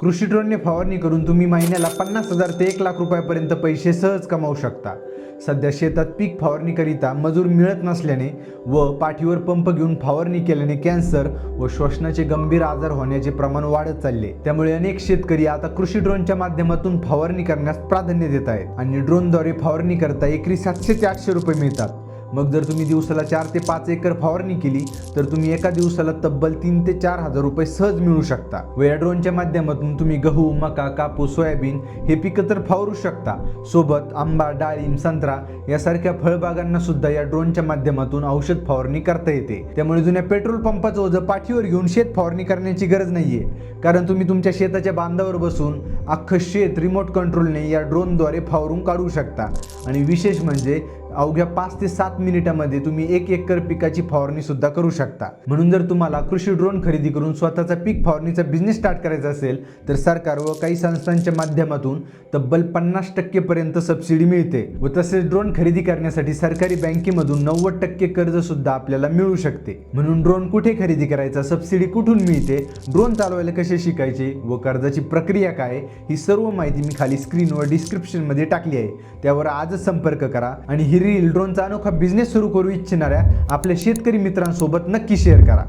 कृषी ड्रोनने फवारणी करून तुम्ही महिन्याला 50,000 ते 1 लाख रुपयापर्यंत पैसे सहज कमावू शकता। सध्या शेतात पीक फवारणीकरिता मजूर मिळत नसल्याने व पाठीवर पंप घेऊन फवारणी केल्याने कॅन्सर व श्वसनाचे गंभीर आजार होण्याचे प्रमाण वाढत चालले। त्यामुळे अनेक शेतकरी आता कृषी ड्रोनच्या माध्यमातून फवारणी करण्यास प्राधान्य देत आहेत आणि ड्रोनद्वारे फवारणी करता एकरी 700 ते 800 रुपये मिळतात। मग जर तुम्ही दिवसाला 4 ते 5 एकर फवारणी केली तर तुम्ही एका दिवसाला तब्बल 3 ते 4 हजार रुपये सहज मिळवू शकता। व या ड्रोनच्या माध्यमातून तुम्ही गहू, मका, कापूस, सोयाबीन हे पिकं तर फवारू शकता, सोबत आंबा, डाळिंब, संत्रा यासारख्या फळबागांना सुद्धा या ड्रोनच्या माध्यमातून औषध फवारणी करता येते। त्यामुळे जुन्या पेट्रोल पंपाचं ओझं पाठीवर घेऊन शेत फवारणी करण्याची गरज नाहीये, कारण तुम्ही तुमच्या शेताच्या बांधावर बसून अख्खं शेत रिमोट कंट्रोलने या ड्रोनद्वारे फवारून काढू शकता। आणि विशेष म्हणजे अवघ्या 5 ते 7 मिनिटांमध्ये तुम्ही 1 एकर पिकाची फवारणी सुद्धा करू शकता। म्हणून जर तुम्हाला कृषी ड्रोन खरेदी करून स्वतःचा पीक फवारणीचा बिझनेस स्टार्ट करायचा असेल तर सरकार व काही संस्थांच्या माध्यमातून तब्बल 50% पर्यंत सबसिडी मिळते व तसेच ड्रोन खरेदी करण्यासाठी सरकारी बँकेमधून 90% कर्ज सुद्धा आपल्याला मिळू शकते। म्हणून ड्रोन कुठे खरेदी करायचा, सबसिडी कुठून मिळते, ड्रोन चालवायला कसे शिकायचे व कर्जाची प्रक्रिया काय, ही सर्व माहिती मी खाली स्क्रीनवर डिस्क्रिप्शनमध्ये टाकली आहे। त्यावर आजच संपर्क करा आणि ही ड्रोनचा अनोखा बिझनेस सुरू करू इच्छिणाऱ्या आपल्या शेतकरी मित्रांसोबत नक्की शेअर करा।